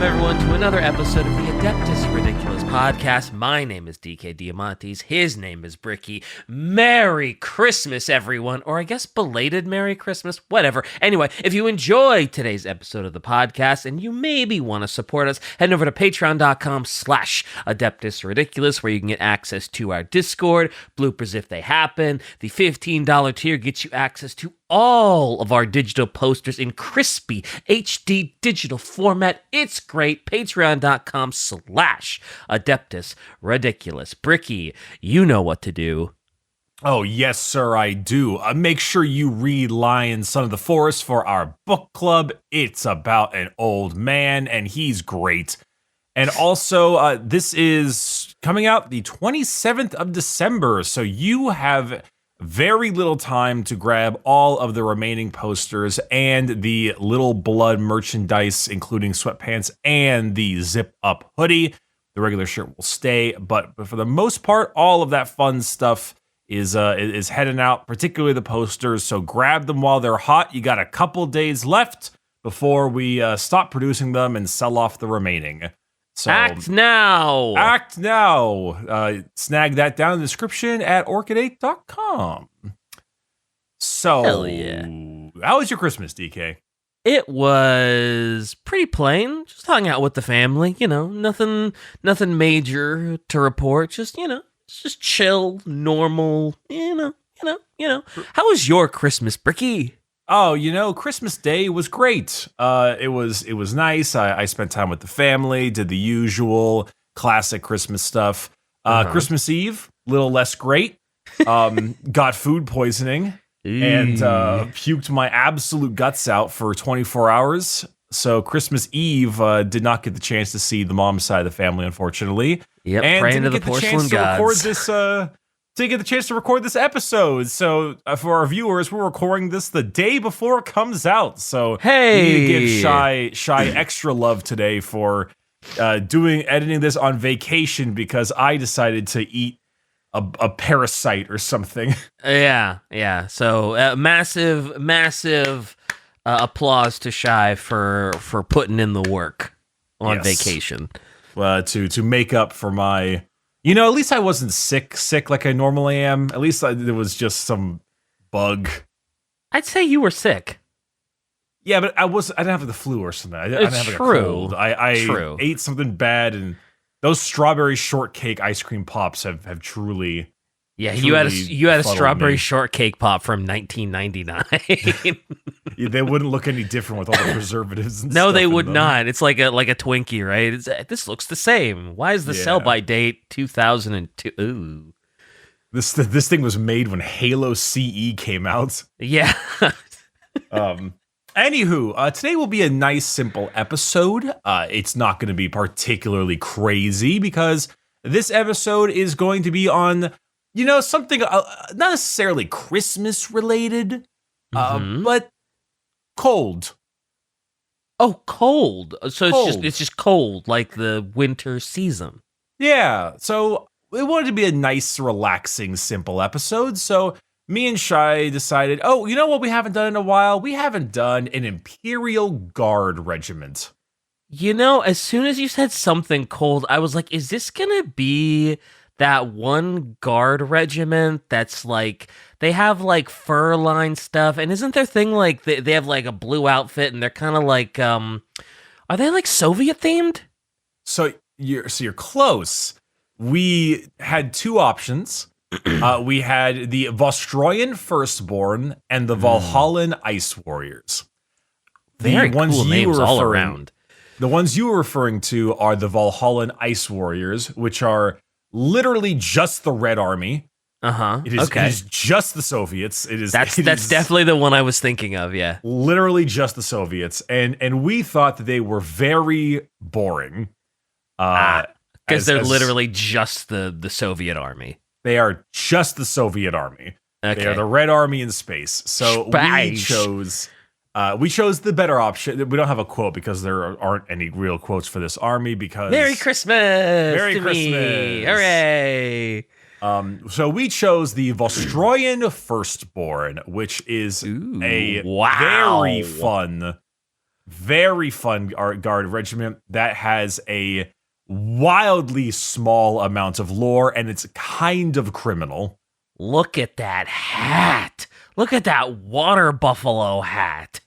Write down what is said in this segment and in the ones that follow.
welcome everyone to another episode of the Adeptus Ridiculous podcast. My name is DK Diamantes. His name is Bricky. Merry Christmas, everyone. Or I guess belated Merry Christmas, whatever. Anyway, if you enjoy today's episode of the podcast and you maybe want to support us, head over to patreon.com/Adeptus Ridiculous, where you can get access to our Discord, bloopers if they happen. The $15 tier gets you access to all of our digital posters in crispy HD digital format. It's great. Patreon.com/Adeptus Ridiculous. Bricky, you know what to do. Oh, yes, sir, I do. Make sure you read Lion, Son of the Forest for our book club. It's about an old man, and he's great. And also, this is coming out the 27th of December, so you have very little time to grab all of the remaining posters and the Little Blood merchandise, including sweatpants and the zip-up hoodie. The regular shirt will stay, but for the most part, all of that fun stuff is heading out, particularly the posters, so grab them while they're hot. You got a couple days left before we stop producing them and sell off the remaining. So, Act now! Act now! Snag that down in the description at orchid8.com. So, hell yeah. How was your Christmas, DK? It was pretty plain. Just hung out with the family, nothing major to report. Just chill, normal, How was your Christmas, Bricky? Oh, Christmas Day was great. It was nice. I spent time with the family, did the usual classic Christmas stuff. Christmas Eve, a little less great. Got food poisoning and puked my absolute guts out for 24 hours. So Christmas Eve did not get the chance to see the mom's side of the family, unfortunately. Yep, and praying to the porcelain gods. Didn't get the chance to record this episode. So for our viewers, we're recording this the day before it comes out. So hey, we need to give Shy extra love today for editing this on vacation because I decided to eat a parasite or something. Yeah. So massive applause to Shy for putting in the work on vacation. To make up for my... at least I wasn't sick like I normally am. At least there was just some bug. I'd say you were sick. Yeah, but I didn't have the flu or something. I didn't have a cold. I ate something bad, and those strawberry shortcake ice cream pops have truly... Yeah, you had a strawberry shortcake pop from 1999. They wouldn't look any different with all the preservatives and stuff. No, they would not. It's like a Twinkie, right? This looks the same. Why is the sell-by date 2002? Ooh. This thing was made when Halo CE came out. Yeah. Anywho, today will be a nice, simple episode. It's not going to be particularly crazy because this episode is going to be on... something not necessarily Christmas related, but cold. Oh, cold. So cold. It's just cold, like the winter season. Yeah. So we wanted to be a nice, relaxing, simple episode. So me and Shy decided, you know what we haven't done in a while? We haven't done an Imperial Guard Regiment. As soon as you said something cold, I was like, is this gonna be that one guard regiment that's like, they have like fur-lined stuff, and isn't their thing like, they have like a blue outfit, and they're kind of like, are they like Soviet themed? So you're close. We had two options. We had the Vostroyan Firstborn and the Valhallan Ice Warriors. Very cool names all around. The ones you were referring to are the Valhallan Ice Warriors, which are literally just the Red Army. It is just the Soviets. That's definitely the one I was thinking of. Yeah, literally just the Soviets, and we thought that they were very boring. Because they're literally just the Soviet army. They are just the Soviet army. Okay. They are the Red Army in space. So we chose the better option. We don't have a quote because there aren't any real quotes for this army because... Merry Christmas! Merry Christmas! Hooray! So we chose the Vostroyan Firstborn, which is a very fun very fun guard regiment that has a wildly small amount of lore, and it's kind of criminal. Look at that hat. Look at that water buffalo hat.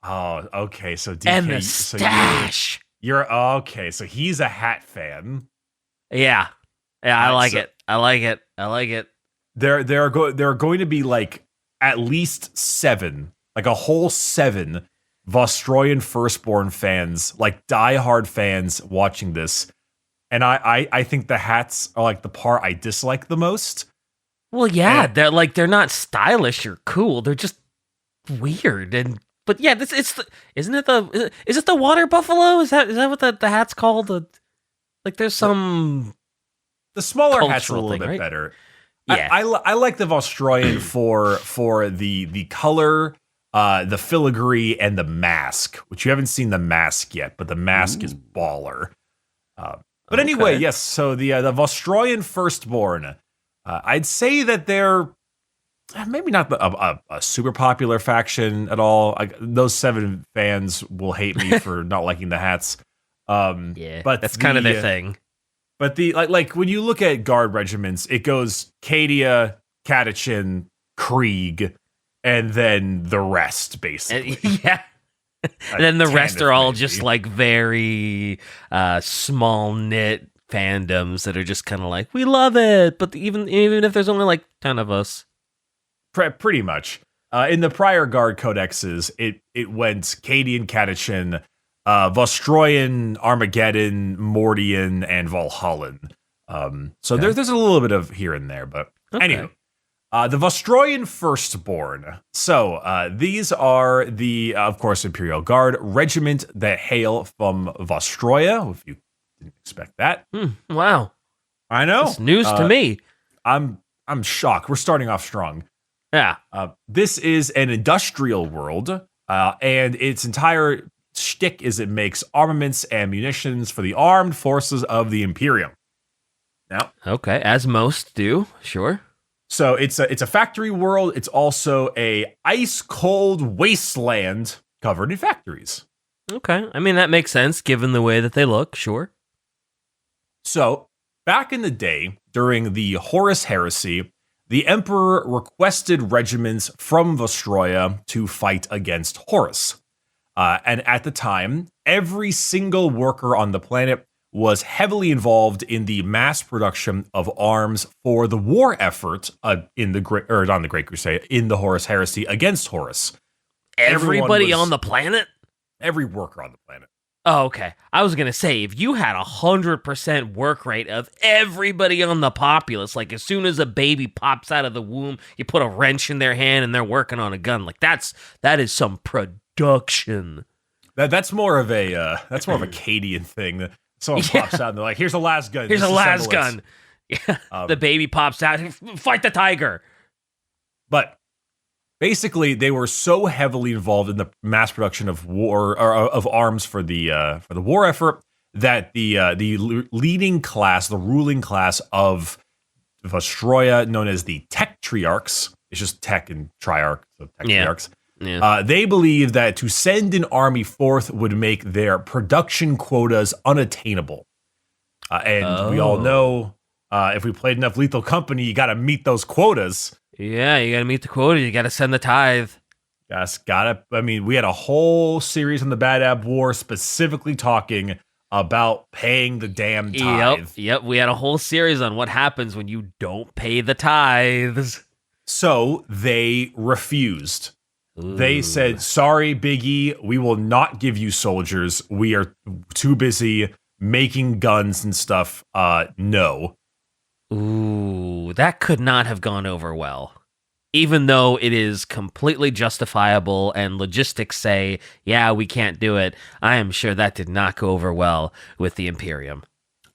Oh, okay. So DK, And the stash. You're okay. So he's a hat fan. Yeah. Yeah, I like it. I like it. I like it. There are going to be like at least 7, like a whole 7 Vostroyan Firstborn fans, like diehard fans watching this. And I think the hats are like the part I dislike the most. Well, yeah, they're not stylish or cool. They're just weird. But yeah, isn't it the water buffalo? Is that what the hat's called? Like there's some the smaller hats are a little thing, bit right? better. Yeah. I like the Vostroyan for the color, the filigree, and the mask, which you haven't seen the mask yet, but the mask is baller. But anyway, yes. So the Vostroyan Firstborn, I'd say that they're maybe not a super popular faction at all. Those 7 fans will hate me for not liking the hats. Yeah, but that's kind of their thing. But the like when you look at guard regiments, it goes Cadia, Catachin, Krieg, and then the rest, basically. Yeah. And then the rest are all just like very small knit fandoms that are just kind of like, we love it, but even if there's only like 10 of us. Pretty much. In the prior guard codexes, it went Cadian, Catachin, Vostroyan, Armageddon, Mordian, and Valhallan. So there's a little bit of here and there, but anyway. The Vostroyan Firstborn. So these are the, of course, Imperial Guard Regiment that hail from Vostroya, if you didn't expect that. Wow. I know. It's news to me. I'm shocked. We're starting off strong. Yeah. This is an industrial world, and its entire shtick is it makes armaments and munitions for the armed forces of the Imperium. Now, okay, as most do, sure. So it's a factory world. It's also a ice cold wasteland covered in factories. Okay, I mean that makes sense given the way that they look. Sure. So back in the day, during the Horus Heresy, the Emperor requested regiments from Vostroya to fight against Horus. And at the time, every single worker on the planet was heavily involved in the mass production of arms for the war effort in the Great Crusade, in the Horus Heresy against Horus. Everybody on the planet? Every worker on the planet. Oh, okay. I was going to say, if you had 100% work rate of everybody on the populace, like as soon as a baby pops out of the womb, you put a wrench in their hand and they're working on a gun. Like that is some production. That's more of a Cadian thing. Someone pops out and they're like, here's a las gun. Here's a las gun. Yeah. The baby pops out. Fight the tiger. But basically, they were so heavily involved in the mass production of war or of arms for the war effort that the leading class, the ruling class of Vostroya, known as the Techtriarchs, it's just tech and triarch, so Techtriarchs. Yeah. They believe that to send an army forth would make their production quotas unattainable. And we all know if we played enough Lethal Company, you got to meet those quotas. Yeah, you got to meet the quota. You got to send the tithe. Yes, got it. I mean, we had a whole series on the Bad Ab War specifically talking about paying the damn tithe. Yep. We had a whole series on what happens when you don't pay the tithes. So they refused. Ooh. They said, sorry, Biggie, we will not give you soldiers. We are too busy making guns and stuff. No. Ooh, that could not have gone over well. Even though it is completely justifiable and logistics say, yeah, we can't do it, I am sure that did not go over well with the Imperium.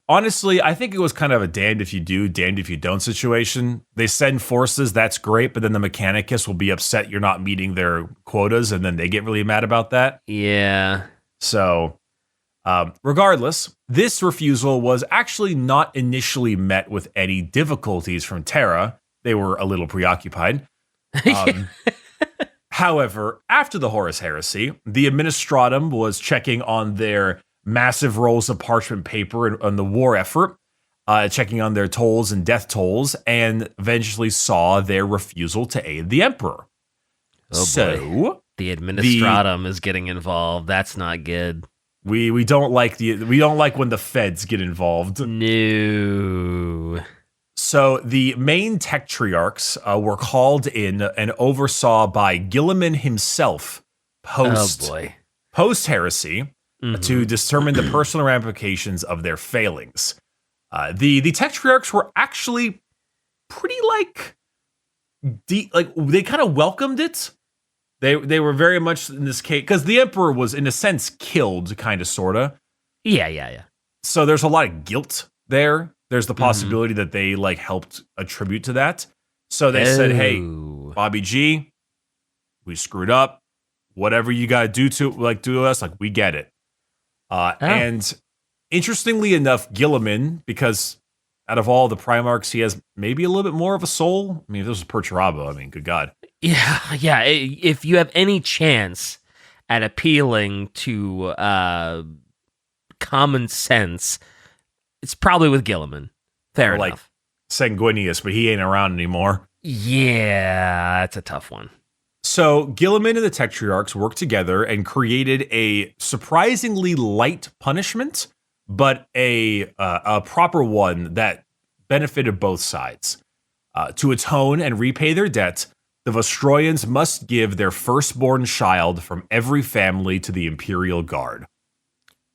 Honestly, I think it was kind of a damned if you do, damned if you don't situation. They send forces, that's great, but then the Mechanicus will be upset you're not meeting their quotas, and then they get really mad about that. Yeah. So, regardless, this refusal was actually not initially met with any difficulties from Terra. They were a little preoccupied. However, after the Horus Heresy, the Administratum was checking on their massive rolls of parchment paper on the war effort, checking on their tolls and death tolls, and eventually saw their refusal to aid the Emperor. Oh boy. The Administratum is getting involved. That's not good. We don't like when the feds get involved. No. So the main Techtriarchs were called in and oversaw by Guilliman himself post heresy to determine the personal ramifications of their failings. The Techtriarchs were actually pretty they kind of welcomed it. They were very much in this case because the Emperor was in a sense killed, kind of, sorta. Yeah. So there's a lot of guilt there. There's the possibility that they helped attribute to that. So they said, "Hey, Bobby G, we screwed up. Whatever you gotta do to us, we get it." And interestingly enough, Guilliman, because out of all the Primarchs, he has maybe a little bit more of a soul. I mean, if this was Perturabo, good God. Yeah. If you have any chance at appealing to common sense, it's probably with Guilliman. Fair enough. Sanguinius, but he ain't around anymore. Yeah, that's a tough one. So Guilliman and the Techtriarchs worked together and created a surprisingly light punishment, but a proper one that benefited both sides. To atone and repay their debt, the Vostroyans must give their firstborn child from every family to the Imperial Guard.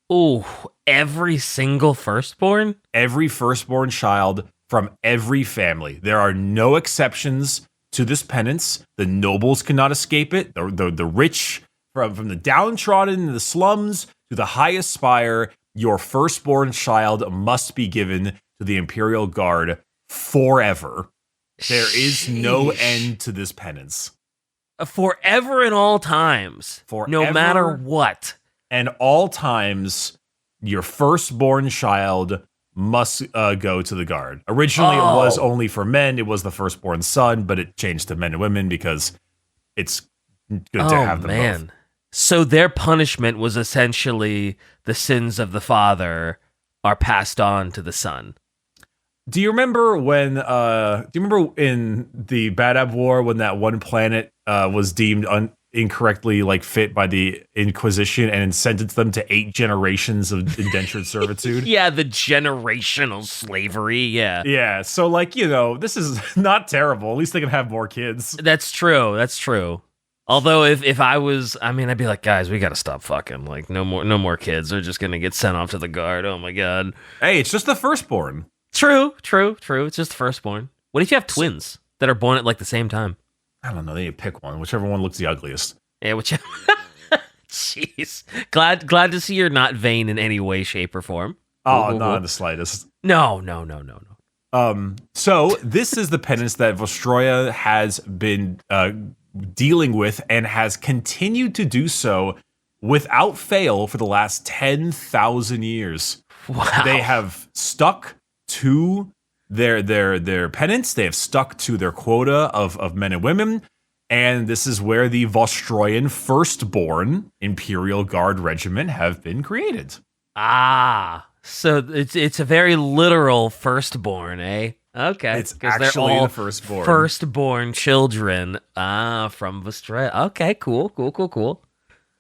Oh, every single firstborn? Every firstborn child from every family. There are no exceptions to this penance. The nobles cannot escape it. The rich, from the downtrodden in the slums to the highest spire, your firstborn child must be given to the Imperial Guard forever. There is no end to this penance. Forever and all times. Forever, no matter what. And all times, your firstborn child must go to the guard. Originally, It was only for men. It was the firstborn son, but it changed to men and women because it's good to have them both. So their punishment was essentially the sins of the father are passed on to the son. Do you remember when? Do you remember in the Badab War when that one planet was deemed incorrectly fit by the Inquisition and sentenced them to 8 generations of indentured servitude? Yeah, the generational slavery. Yeah. So this is not terrible. At least they can have more kids. That's true. Although if I was, I'd be like, guys, we got to stop fucking. No more kids. They're just gonna get sent off to the guard. Oh my god. Hey, it's just the firstborn. True. It's just the firstborn. What if you have twins that are born at the same time? I don't know. They need to pick one. Whichever one looks the ugliest. Yeah, whichever. Jeez. Glad to see you're not vain in any way, shape, or form. Oh, not in the slightest. No. So this is the penance that Vostroya has been dealing with and has continued to do so without fail for the last 10,000 years. Wow. They have stuck to their penance. They have stuck to their quota of men and women. And this is where the Vostroyan Firstborn Imperial Guard Regiment have been created. So it's a very literal firstborn, eh? Okay. It's actually they're all the firstborn. Firstborn children from Vostroya. Okay, cool.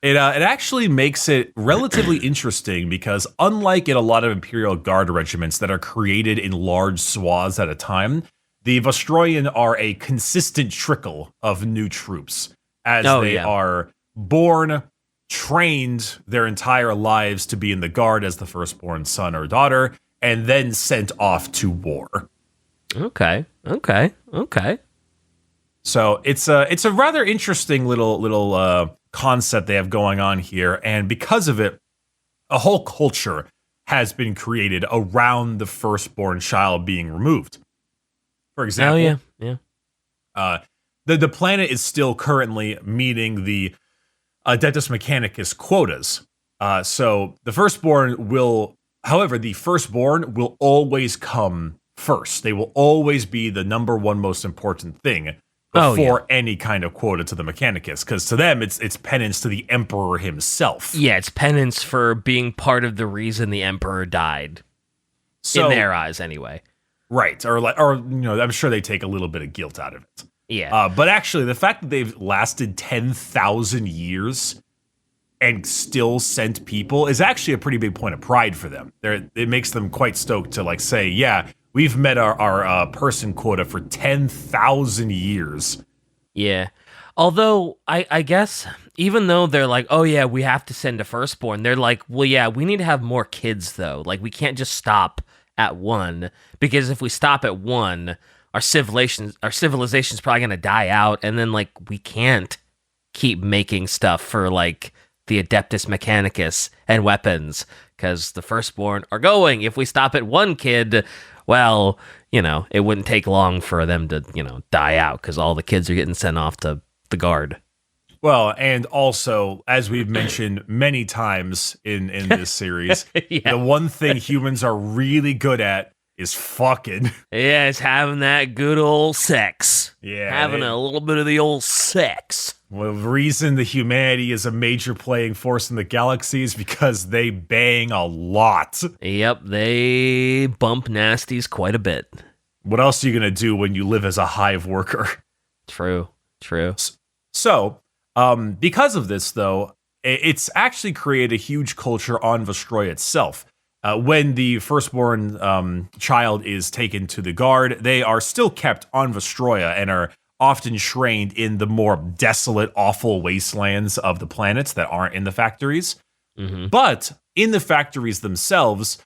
It actually makes it relatively interesting because unlike in a lot of Imperial Guard regiments that are created in large swaths at a time, the Vostroyan are a consistent trickle of new troops as they are born, trained their entire lives to be in the Guard as the firstborn son or daughter, and then sent off to war. Okay. So it's a rather interesting little concept they have going on here, and because of it, a whole culture has been created around the firstborn child being removed. For example, the planet is still currently meeting the Adeptus Mechanicus quotas. So the firstborn will always come first. They will always be the number one most important thing. before any kind of quota to the Mechanicus, because to them it's penance to the Emperor himself. Yeah, it's penance for being part of the reason the Emperor died. So, in their eyes, anyway. Right, or I'm sure they take a little bit of guilt out of it. Yeah. But actually, the fact that they've lasted 10,000 years and still sent people is actually a pretty big point of pride for them. It makes them quite stoked to like say, yeah, we've met our person quota for 10,000 years. Yeah. Although, I guess, even though they're like, oh yeah, we have to send a firstborn, they're like, well, yeah, we need to have more kids, though. Like, we can't just stop at one, because if we stop at one, our civilization's probably going to die out, and then, like, we can't keep making stuff for, like, the Adeptus Mechanicus and weapons, because the firstborn are going. If we stop at one kid, well, it wouldn't take long for them to, die out, because all the kids are getting sent off to the guard. Well, and also, as we've mentioned many times in this series, the one thing humans are really good at is fucking. Yeah, it's having that good old sex. Yeah. Having a little bit of the old sex. Well, the reason the humanity is a major playing force in the galaxy is because they bang a lot. Yep, they bump nasties quite a bit. What else are you going to do when you live as a hive worker? True. So, because of this, though, it's actually created a huge culture on Vostroya itself. When the firstborn child is taken to the guard, they are still kept on Vostroya and are often trained in the more desolate, awful wastelands of the planets that aren't in the factories. Mm-hmm. But in the factories themselves,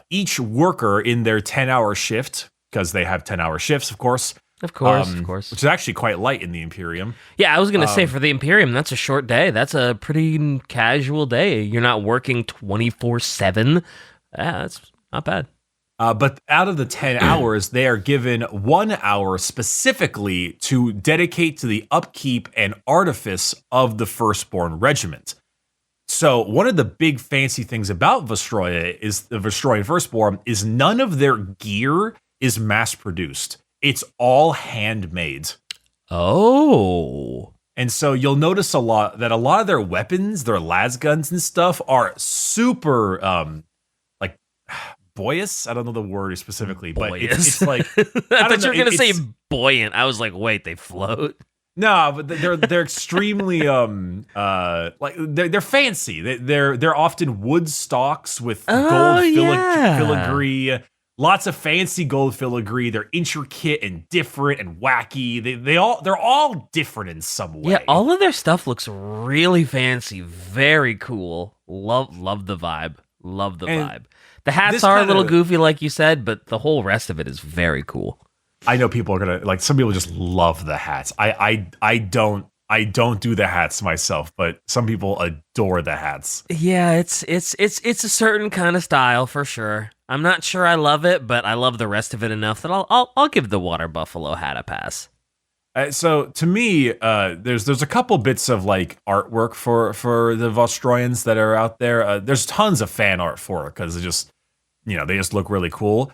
each worker in their 10-hour shift, because they have 10-hour shifts, of course. Of course. Which is actually quite light in the Imperium. Yeah, I was going to say, for the Imperium, that's a short day. That's a pretty casual day. You're not working 24/7. Yeah, that's not bad. But out of the 10 hours, they are given 1 hour specifically to dedicate to the upkeep and artifice of the Firstborn Regiment. So one of the big fancy things about Vostroya is the Vostroyan Firstborn is none of their gear is mass-produced. It's all handmade. Oh. And so you'll notice a lot of their weapons, their las guns and stuff are super, like, boyous. I don't know the word specifically, but it's like... I thought you were going to say buoyant. I was like, wait, they float? No, but they're extremely like they're fancy. They're often wood stocks with gold filigree. Lots of fancy gold filigree. They're intricate and different and wacky. They're all different in some way. Yeah, all of their stuff looks really fancy, very cool. Love the vibe. Love the vibe. The hats are a little goofy, like you said, but the whole rest of it is very cool. I know people are gonna like. Some people just love the hats. I don't do the hats myself, but some people adore the hats. Yeah, it's a certain kind of style for sure. I'm not sure I love it, but I love the rest of it enough that I'll give the water buffalo hat a pass. So to me, there's a couple bits of like artwork for the Vostroyans that are out there. There's tons of fan art for it because they just look really cool.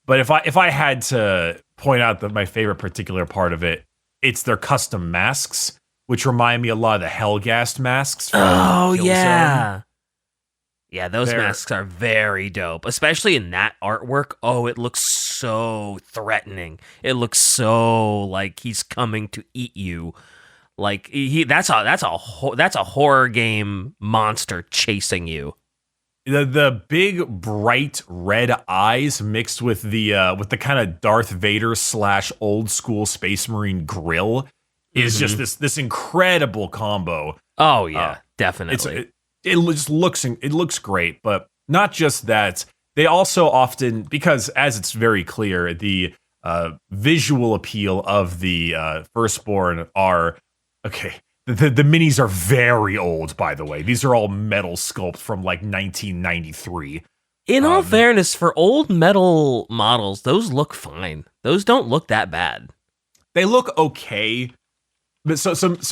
But if I had to point out my favorite particular part of it, it's their custom masks, which remind me a lot of the Hellgast masks. Oh yeah. Yeah, those masks are very dope, especially in that artwork. Oh, it looks so threatening. It looks so like he's coming to eat you. Like that's a horror game monster chasing you. The big bright red eyes mixed with the kind of Darth Vader / old school Space Marine grill is just this incredible combo. Oh yeah, definitely. It looks great, but not just that. They also often, because as it's very clear, the visual appeal of the Firstborn are okay. The minis are very old, by the way. These are all metal sculpt from like 1993. In all fairness, for old metal models, those look fine. Those don't look that bad. They look okay. But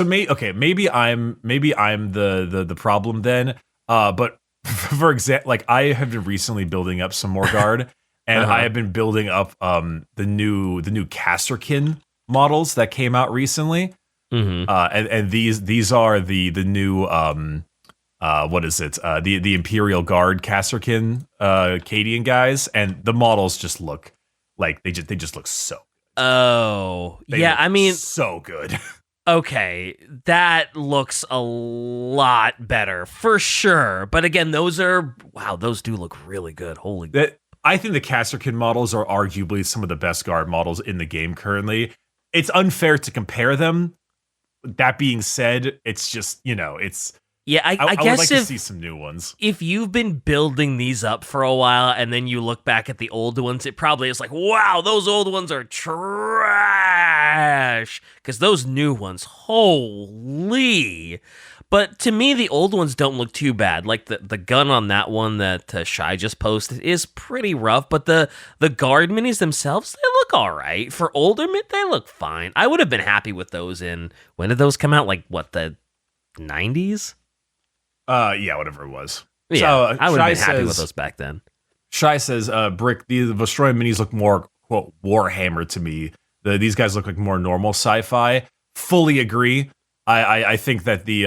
maybe I'm the problem then. But for example, like I have been recently building up some more guard, and I have been building up the new Casterkin models that came out recently. Mm-hmm. And these are the new what is it? The Imperial Guard Kasserkin Cadian guys, and the models just look like they just look so. Oh, They yeah. look I mean, so good. okay, that looks a lot better for sure. But again, those do look really good. Holy. I think the Kasserkin models are arguably some of the best guard models in the game currently. It's unfair to compare them. That being said, it's just, it's... Yeah, I would guess like to see some new ones. If you've been building these up for a while and then you look back at the old ones, it probably is like, wow, those old ones are trash. Because those new ones, holy. But to me, the old ones don't look too bad. Like the gun on that one that Shai just posted is pretty rough, but the guard minis themselves, they look all right. For older they look fine. I would have been happy with those when did those come out? Like, what, the 90s? Yeah, whatever it was. Yeah, so, I would have been happy with those back then. Shai says, Brick, the Vostroyan minis look more, quote, Warhammer to me. These guys look like more normal sci-fi. Fully agree. I think that the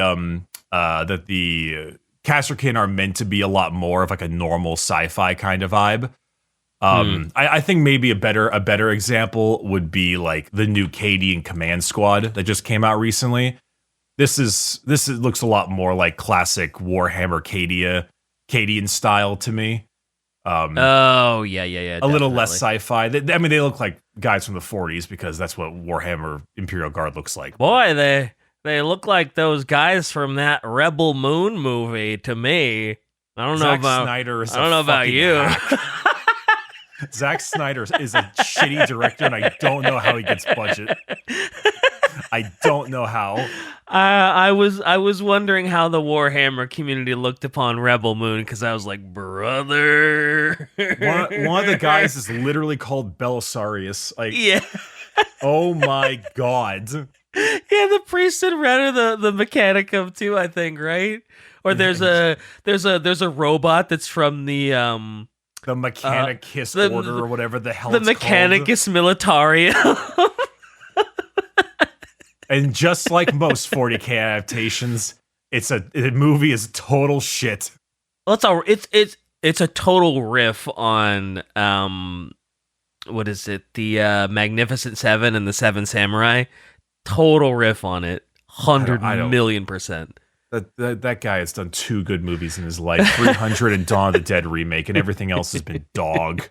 Kasserkin are meant to be a lot more of like a normal sci-fi kind of vibe. I think maybe a better example would be like the new Cadian Command Squad that just came out recently. This looks a lot more like classic Warhammer Cadian style to me. Oh yeah, a little less sci-fi. They look like guys from the 40s because that's what Warhammer Imperial Guard looks like. Boy, they look like those guys from that Rebel Moon movie to me. I don't know about you. Zack Snyder is a shitty director, and I don't know how he gets budget. I don't know how. I was wondering how the Warhammer community looked upon Rebel Moon because I was like, brother. One of the guys is literally called Belisarius. Like, yeah. Oh my god. Yeah, the priest and Red are the Mechanicum too, I think, right? Or there's a robot that's from the Mechanicus Order or whatever the hell the it's Mechanicus Militaria. And just like most 40K adaptations, the movie is total shit. Well, it's a total riff on what is it? The Magnificent Seven and the Seven Samurai. Total riff on it. 100,000,000%. That guy has done 2 good movies in his life. 300 and Dawn of the Dead remake, and everything else has been dog.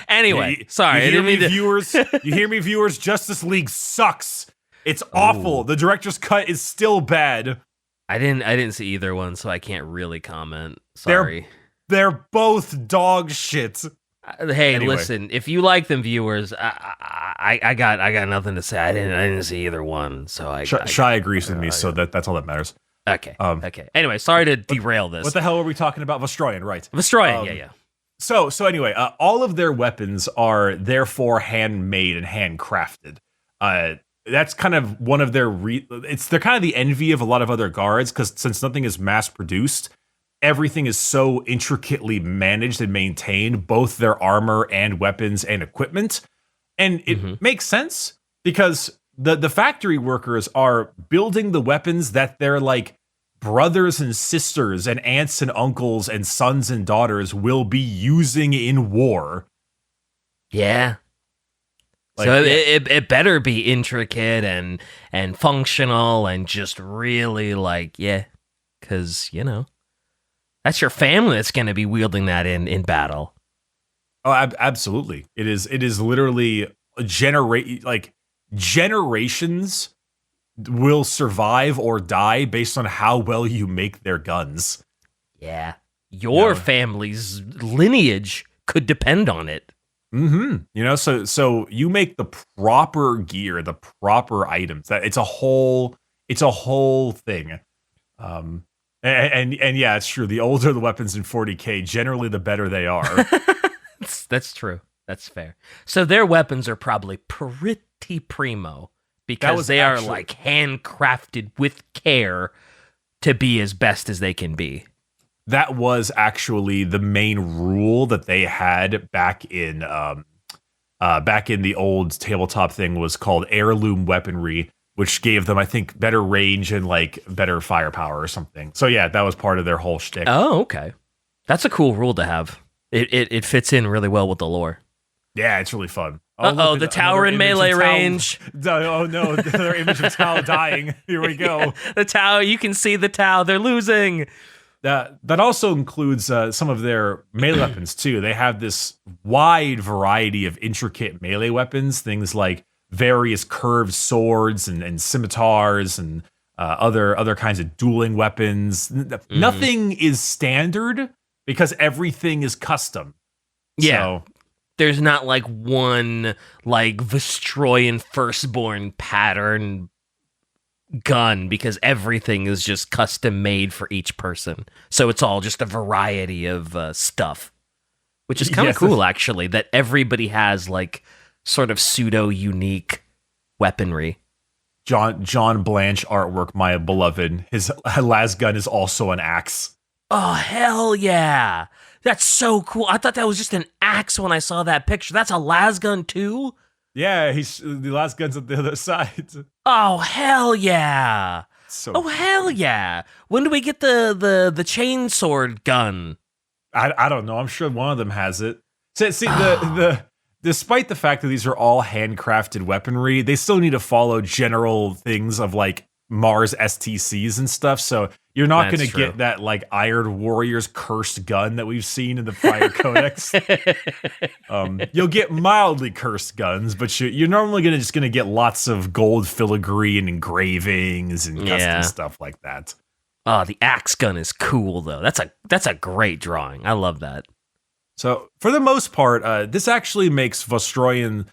Anyway, sorry. You hear me, viewers? Justice League sucks. It's awful. The director's cut is still bad. I didn't see either one, so I can't really comment. Sorry. They're both dog shit. Hey, anyway. Listen, if you like them, viewers, I got nothing to say. I didn't see either one, so Shai agrees with me, so that's all that matters. Okay. Okay. Anyway, sorry to derail this. What the hell are we talking about? Vostroyan, right? Vostroyan, yeah. So anyway, all of their weapons are therefore handmade and handcrafted. That's kind of one of their they're kind of the envy of a lot of other guards because since nothing is mass produced, everything is so intricately managed and maintained, both their armor and weapons and equipment. And it makes sense because the factory workers are building the weapons that they're like brothers and sisters and aunts and uncles and sons and daughters will be using in war. Yeah. Like, so it better be intricate and functional and just really like, yeah, because, that's your family that's going to be wielding that in battle. Oh, absolutely. It is literally generations will survive or die based on how well you make their guns. Yeah. Your family's lineage could depend on it. Mm-hmm. So you make the proper gear, the proper items. That it's a whole thing. And yeah, it's true. The older the weapons in 40K, generally the better they are. That's true. That's fair. So their weapons are probably pretty primo because they are like handcrafted with care to be as best as they can be. That was actually the main rule that they had back in back in the old tabletop thing was called heirloom weaponry, which gave them, I think, better range and like better firepower or something. So yeah, that was part of their whole shtick. Oh, okay. That's a cool rule to have. It fits in really well with the lore. Yeah, it's really fun. Uh-oh, the tower in melee range. Oh no, another image of Tau dying. Here we go. The Tau, you can see the Tau. They're losing. That also includes some of their melee weapons too. They have this wide variety of intricate melee weapons, things like various curved swords and scimitars and other kinds of dueling weapons. Nothing is standard because everything is custom. Yeah. So, there's not like one like Vostroyan Firstborn pattern gun because everything is just custom made for each person. So it's all just a variety of stuff, which is kind of cool actually, that everybody has like sort of pseudo unique weaponry. John Blanche artwork, my beloved. His last gun is also an axe. Oh, hell yeah. That's so cool. I thought that was just an axe when I saw that picture. That's a lasgun too? Yeah, the last gun's at the other side. Oh, hell yeah. So hell yeah. When do we get the chainsword gun? I don't know. I'm sure one of them has it. See, despite the fact that these are all handcrafted weaponry, they still need to follow general things of like Mars STCs and stuff. So you're not going to get that like Iron Warrior's cursed gun that we've seen in the prior codex. You'll get mildly cursed guns, but you're normally going to get lots of gold filigree and engravings and custom stuff like that. Oh, the axe gun is cool though. That's a great drawing. I love that. So for the most part, this actually makes Vostroyan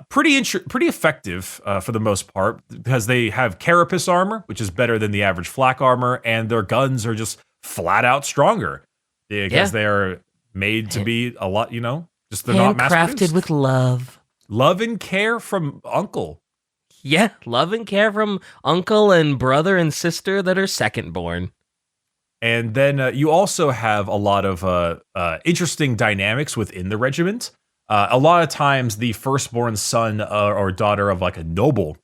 pretty effective for the most part because they have carapace armor, which is better than the average flak armor, and their guns are just flat out stronger because they are made to be a lot, just they're not crafted with love. Love and care from Uncle. Yeah, love and care from uncle and brother and sister that are second born. And then you also have a lot of interesting dynamics within the regiment. A lot of times the firstborn son or daughter of like a noble,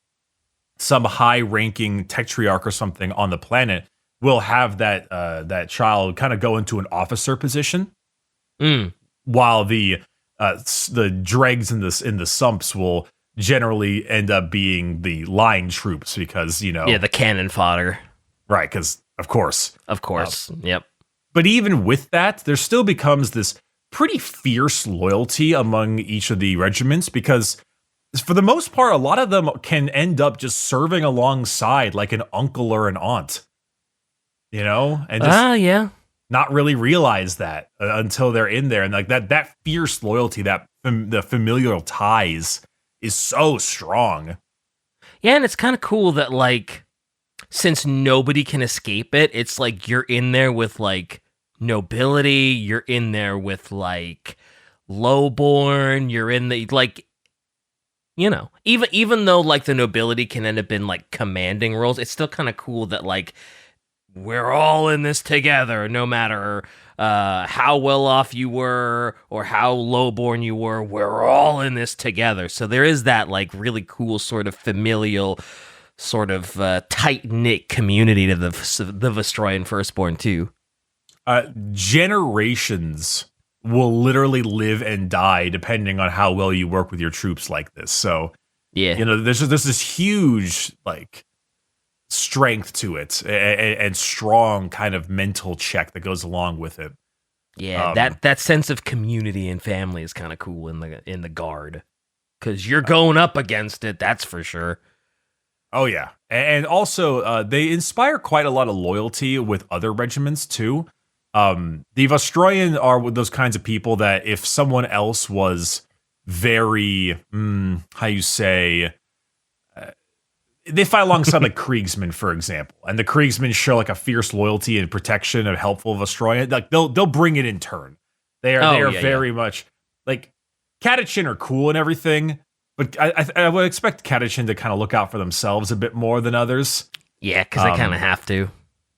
some high-ranking Techtriarch or something on the planet will have that child kind of go into an officer position, while the dregs in the sumps will generally end up being the line troops because the cannon fodder, right? Because of course, yep. But even with that, there still becomes this pretty fierce loyalty among each of the regiments because for the most part, a lot of them can end up just serving alongside like an uncle or an aunt, and just not really realize that until they're in there. And like that fierce loyalty, the familial ties is so strong. Yeah, and it's kind of cool that like, since nobody can escape it, it's like you're in there with like nobility, you're in there with like lowborn, you're in the like, even though like the nobility can end up in like commanding roles, it's still kind of cool that like we're all in this together, no matter how well off you were or how lowborn you were, we're all in this together. So there is that like really cool sort of familial, sort of tight-knit community to the Vostroyan Firstborn too. Generations will literally live and die depending on how well you work with your troops like this. So yeah, there's this huge like strength to it and strong kind of mental check that goes along with it. Yeah, that sense of community and family is kind of cool in the guard because you're going up against it. That's for sure. Oh yeah, and also they inspire quite a lot of loyalty with other regiments too. The Vostroyan are those kinds of people that if someone else was very, they fight alongside like Kriegsmen, for example, and the Kriegsmen show like a fierce loyalty and protection of helpful Vostroyan. Like they'll bring it in turn. They are very much like Catachin are cool and everything, but I would expect Catachin to kind of look out for themselves a bit more than others. Yeah, because they kind of have to.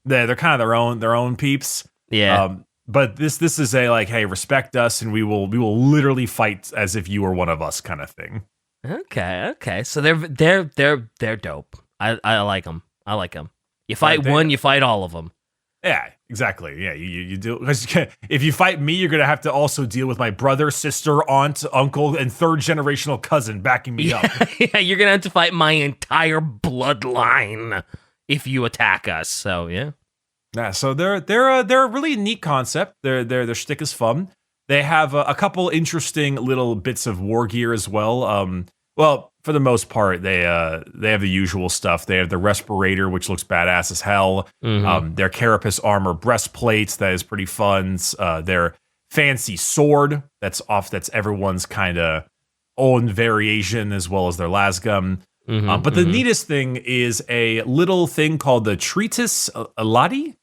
They're kind of their own peeps. Yeah. But this is a like, hey, respect us, and we will literally fight as if you were one of us, kind of thing. Okay. So they're dope. I like them. I like them. You fight one, you fight all of them. Yeah, exactly. Yeah, you do. If you fight me, you're gonna have to also deal with my brother, sister, aunt, uncle, and third generational cousin backing me up. Yeah, you're gonna have to fight my entire bloodline if you attack us. So yeah. Yeah, so they're a really neat concept. Their shtick is fun. They have a couple interesting little bits of war gear as well. Well, for the most part, they have the usual stuff. They have the respirator, which looks badass as hell. Their carapace armor breastplates, that is pretty fun. Their fancy sword, that's everyone's kind of own variation, as well as their lasgum. But the neatest thing is a little thing called the Tritus Alati.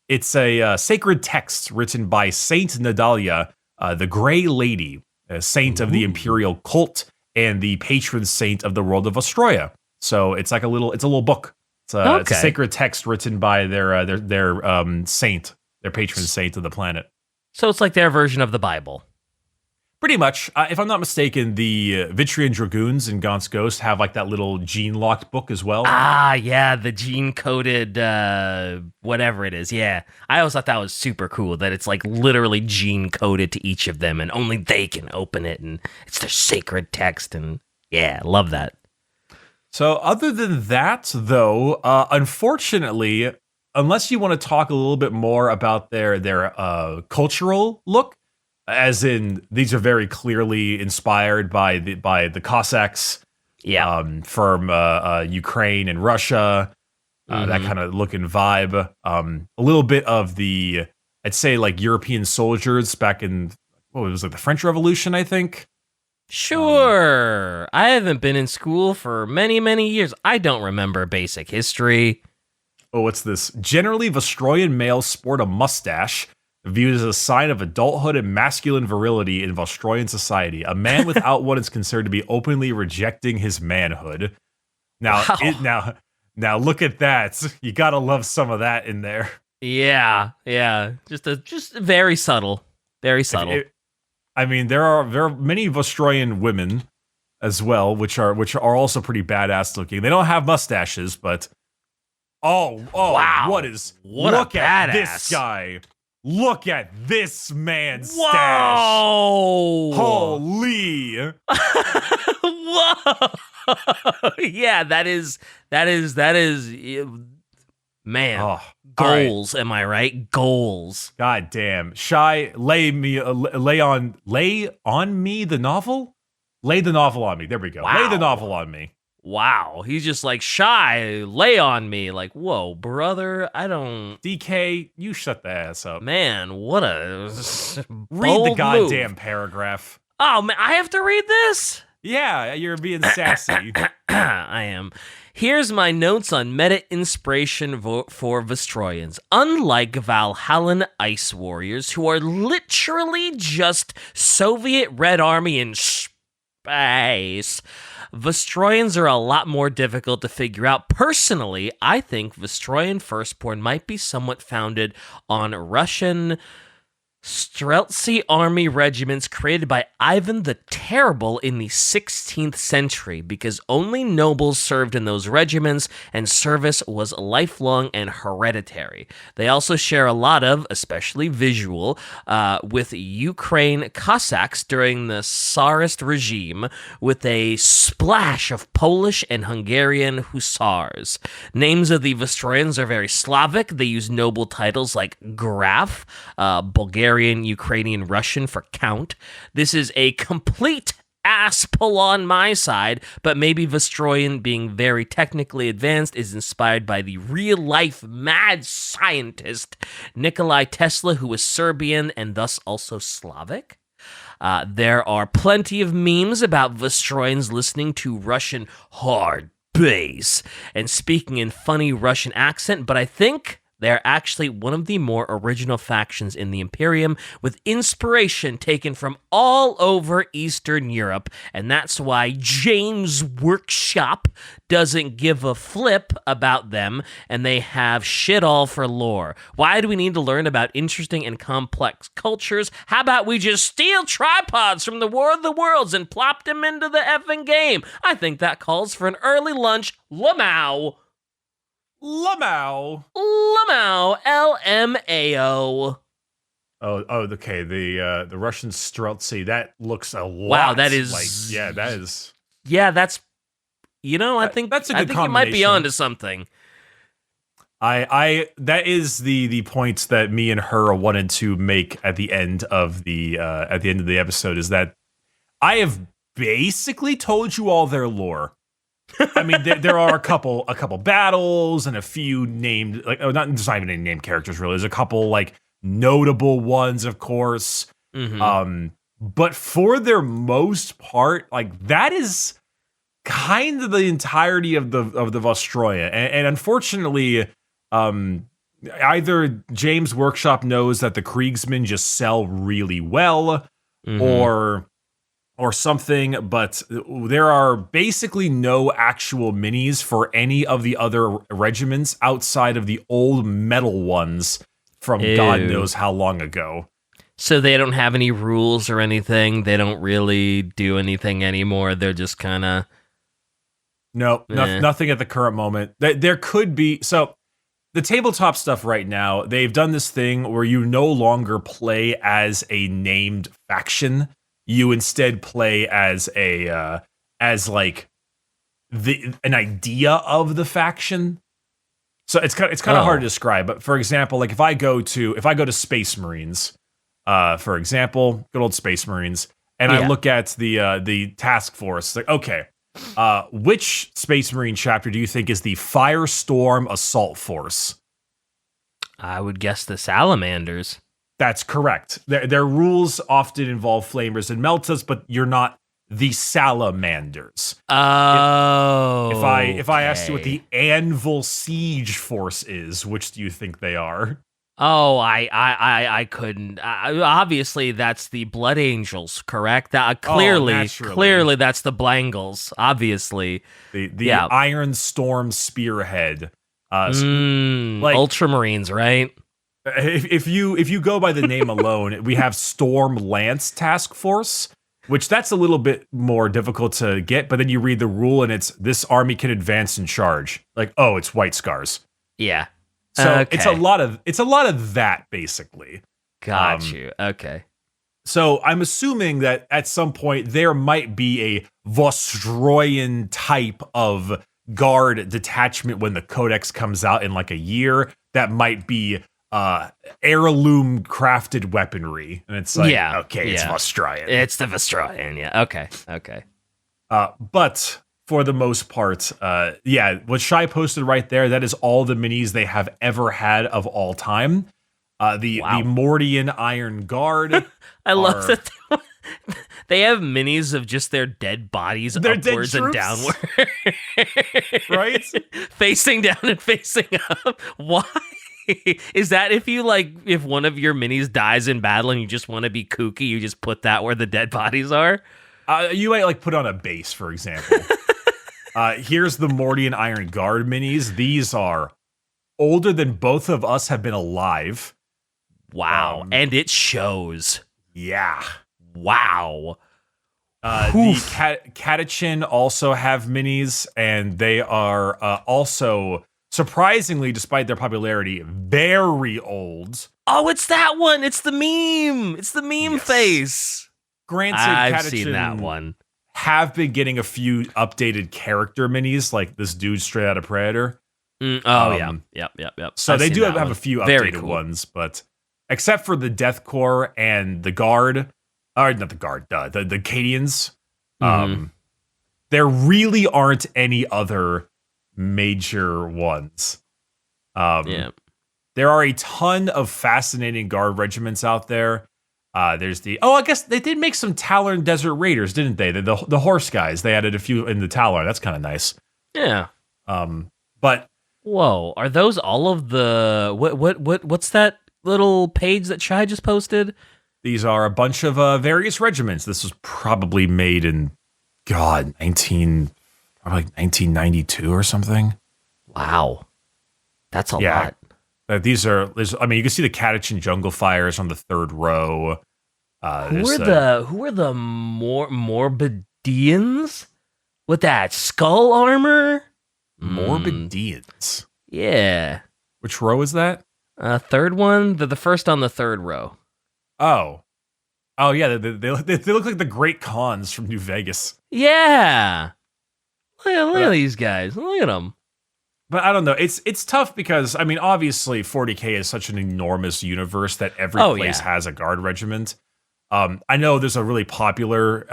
It's a sacred text written by Saint Nadalia, the Grey Lady, a saint of the Imperial cult and the patron saint of the world of Vostroya. So it's like a little book. It's a sacred text written by their saint, their patron saint of the planet. So it's like their version of the Bible. Pretty much. If I'm not mistaken, the Vitrian Dragoons in Gaunt's Ghost have like that little gene-locked book as well. Ah, yeah, the gene-coded whatever it is. Yeah, I always thought that was super cool, that it's like literally gene-coded to each of them, and only they can open it, and it's their sacred text, and yeah, love that. So other than that, though, unfortunately, unless you want to talk a little bit more about their cultural look, as in, these are very clearly inspired by the Cossacks, from Ukraine and Russia, that kind of look and vibe. A little bit of the, I'd say, like European soldiers back in it was like the French Revolution, I think. Sure, I haven't been in school for many, many years. I don't remember basic history. Oh, what's this? Generally, Vostroyan males sport a mustache, viewed as a sign of adulthood and masculine virility in Vostroyan society. A man without one is considered to be openly rejecting his manhood. Now, Wow. now look at that. You gotta love some of that in there. Yeah, just very subtle, very subtle. I mean, there are many Vostroyan women as well, which are also pretty badass looking. They don't have mustaches, but wow, what look a at badass. this guy. Look at this man's stash. Whoa! Holy! Whoa! Yeah, that is, man. Goals, right. Am I right? Goals. God damn. Shy, lay on me the novel? Lay the novel on me. There we go. Wow. Lay the novel on me. Wow, he's just like, Shy, lay on me. Like, whoa, brother, I don't... DK, you shut the ass up. Man, what a read the goddamn move. paragraph. Oh, man, I have to read this? Yeah, you're being sassy. I am. Here's my notes on meta inspiration for Vostroyans. Unlike Valhallan ice warriors, who are literally just Soviet Red Army in space, Vostroyans are a lot more difficult to figure out. Personally, I think Vostroyan Firstborn might be somewhat founded on Russian Streltsy army regiments created by Ivan the Terrible in the 16th century, because only nobles served in those regiments and service was lifelong and hereditary. They also share a lot of, especially visual, with Ukraine Cossacks during the Tsarist regime, with a splash of Polish and Hungarian hussars. Names of the Vostroyans are very Slavic. They use noble titles like Graf, Bulgarian, Ukrainian, Russian for count. This is a complete ass pull on my side, but maybe Vostroyan, being very technically advanced, is inspired by the real-life mad scientist Nikolai Tesla, who was Serbian and thus also Slavic. There are plenty of memes about Vostroyans listening to Russian hard bass and speaking in funny Russian accent, but I think They're actually one of the more original factions in the Imperium, with inspiration taken from all over Eastern Europe, and that's why James Workshop doesn't give a flip about them, and they have shit all for lore. Why do we need to learn about interesting and complex cultures? How about we just steal tripods from the War of the Worlds and plop them into the effing game? I think that calls for an early lunch. Lamau. Lamau. Lamau. LMAO. Oh, okay. The Russian Streltsy, that looks a lot. Wow, that is that is. Yeah, that's. I think that's a good I think you combination. might be onto something. I that is the points that me and her wanted to make at the end of the episode, is that I have basically told you all their lore. I mean, there are a couple battles and a few named, not even any named characters really. There's a couple notable ones, of course. Mm-hmm. But for their most part, that is kind of the entirety of the Vostroya, and unfortunately, either James Workshop knows that the Kriegsmen just sell really well, Mm-hmm. or something, but there are basically no actual minis for any of the other regiments outside of the old metal ones from God knows how long ago. So they don't have any rules or anything. They don't really do anything anymore. They're just kind of... Nothing at the current moment. There could be... So, the tabletop stuff right now, they've done this thing where you no longer play as a named faction. You instead play as an idea of the faction. So it's kind of hard to describe. But for example, if I go to Space Marines, for example, good old Space Marines, and I look at the task force, okay, which Space Marine chapter do you think is the Firestorm Assault Force? I would guess the Salamanders. That's correct. Their rules often involve flamers and meltas, but you're not the Salamanders. Oh. If I asked you what the Anvil Siege Force is, which do you think they are? Oh, I couldn't. Obviously, that's the Blood Angels, correct? Clearly, that's the Blangles. Obviously, the Iron Storm Spearhead, Ultramarines, right? If you go by the name alone, we have Storm Lance Task Force, which that's a little bit more difficult to get. But then you read the rule, and it's this army can advance and charge. It's White Scars. Yeah. So it's a lot of that basically. Got you. Okay. So I'm assuming that at some point there might be a Vostroyan type of guard detachment when the Codex comes out in a year that might be heirloom crafted weaponry, and it's it's Vostroyan. It's the Vostroyan. Yeah. Okay. But for the most part, what Shai posted right there, that is all the minis they have ever had of all time. The Mordian Iron Guard. I love that they have minis of just their dead bodies upwards and downward. Right? Facing down and facing up. Why? Is that if one of your minis dies in battle and you just want to be kooky, you just put that where the dead bodies are? You might put on a base, for example. Here's the Mordian Iron Guard minis. These are older than both of us have been alive. Wow. And it shows. Yeah. Wow. The Catachin also have minis, and they are also, surprisingly, despite their popularity, very old. Oh, it's that one. It's the meme. It's the meme face. Granted, I've Catachin seen that one. Have been getting a few updated character minis, like this dude straight out of Predator. Yep. So I've they seen do have one. a few Very updated cool. ones, but except for the Death Corps and the Guard, or not the Guard, the Cadians, there really aren't any other major ones. There are a ton of fascinating Guard regiments out there. There's I guess they did make some Talon Desert Raiders, didn't they? The horse guys. They added a few in the Talon. That's kind of nice. Yeah. But Whoa, are those all of the what's that little page that Shai just posted? These are a bunch of various regiments. This was probably made in, God, probably like 1992 or something. Wow, that's a lot. I mean, you can see the Catachin Jungle Fires on the third row. Who are the Morbidians with that skull armor? Morbidians. Yeah. Which row is that? Third one. They're the first on the third row. Oh yeah. They look like the Great Khans from New Vegas. Yeah. Look at these guys. Look at them. But I don't know. It's tough because, I mean, obviously 40K is such an enormous universe that every place has a guard regiment. I know there's a really popular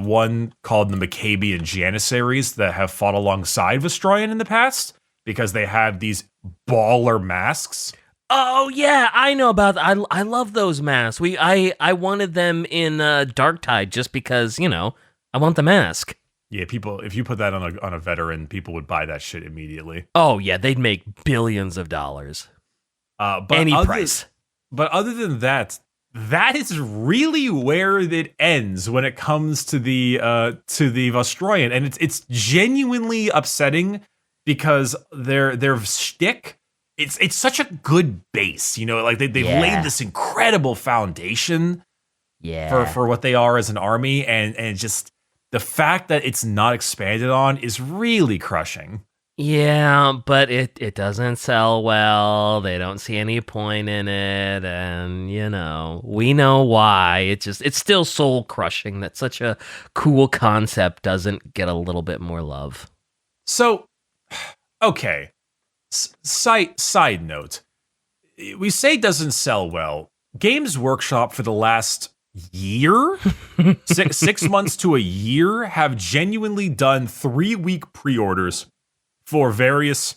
one called the Maccabi and Janissaries that have fought alongside Vostroyan in the past because they have these baller masks. Oh yeah, I know about that. I love those masks. I wanted them in Darktide just because, I want the mask. Yeah, people, if you put that on a veteran, people would buy that shit immediately. Oh yeah, they'd make billions of dollars. Price. But other than that, that is really where it ends when it comes to the Vostroyan, and it's genuinely upsetting because their shtick, it's such a good base, like they've laid this incredible foundation, for what they are as an army, and just the fact that it's not expanded on is really crushing. Yeah, but it doesn't sell well. They don't see any point in it, and we know why. It's still soul crushing that such a cool concept doesn't get a little bit more love. So, okay. Side note. We say doesn't sell well. Games Workshop for the last year, 6 months to a year, have genuinely done 3-week pre-orders for various,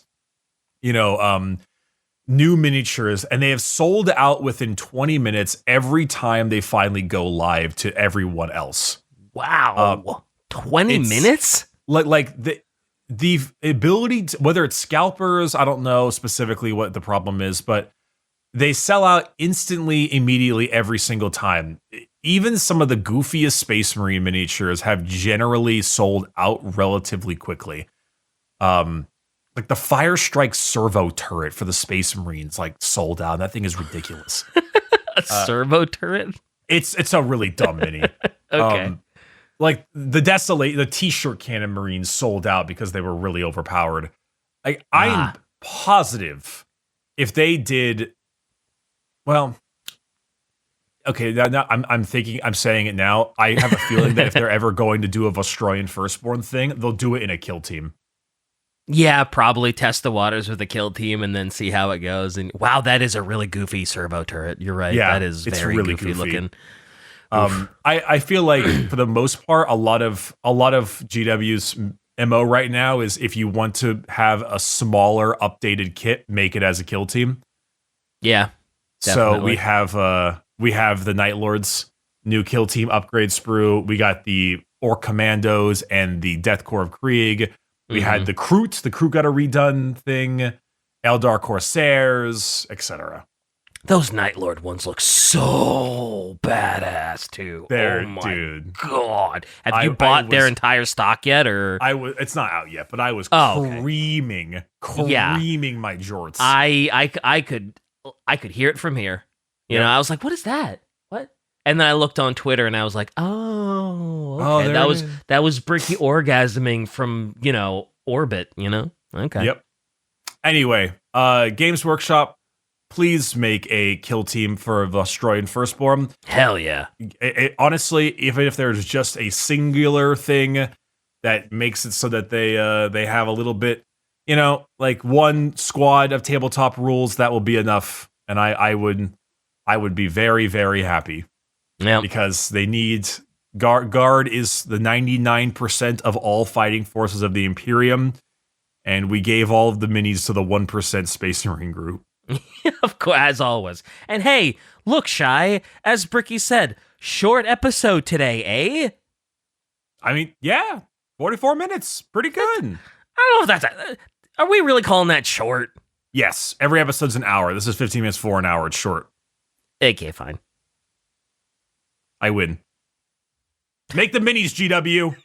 new miniatures, and they have sold out within 20 minutes every time they finally go live to everyone else. Wow. 20 minutes? Like the ability to, whether it's scalpers, I don't know specifically what the problem is, but they sell out instantly, immediately, every single time. Even some of the goofiest Space Marine miniatures have generally sold out relatively quickly. Like the Fire Strike servo turret for the Space Marines, sold out. That thing is ridiculous. A servo turret? It's a really dumb mini. Okay. Like the T-shirt cannon Marines sold out because they were really overpowered. I'm positive if they did, well, okay, now I'm saying it now. I have a feeling that if they're ever going to do a Vostroyan Firstborn thing, they'll do it in a kill team. Yeah, probably test the waters with a kill team and then see how it goes. And wow, that is a really goofy servo turret. You're right. Yeah, that is very really goofy looking. I feel like for the most part, a lot of GW's MO right now is if you want to have a smaller updated kit, make it as a kill team. Yeah. Definitely. So we have the Night Lords new kill team upgrade sprue. We got the Orc Commandos and the Death Corps of Krieg. We had the Kroot. The Kroot got a redone thing. Eldar Corsairs, etc. Those Night Lord ones look so badass too. Oh my dude. God. Have you bought their entire stock yet, or? It's not out yet, but I was creaming my jorts. I could hear it from here. You know, I was like, what is that? What? And then I looked on Twitter and I was like, okay. That was Bricky orgasming from, orbit, Okay. Yep. Anyway, Games Workshop, please make a kill team for Vostroyan Firstborn. Hell yeah. Honestly, even if there's just a singular thing that makes it so that they have a little bit, like one squad of tabletop rules, that will be enough. And I would be very, very happy. Yeah. Because they need Guard is the 99% of all fighting forces of the Imperium, and we gave all of the minis to the 1% Space Marine group. Of course, as always. And hey, look, Shai, as Bricky said, short episode today, eh? I mean, yeah, 44 minutes, pretty good. I don't know if that's Are we really calling that short? Yes, every episode's an hour. This is 15 minutes for an hour. It's short. Okay, fine. I win. Make the minis, GW.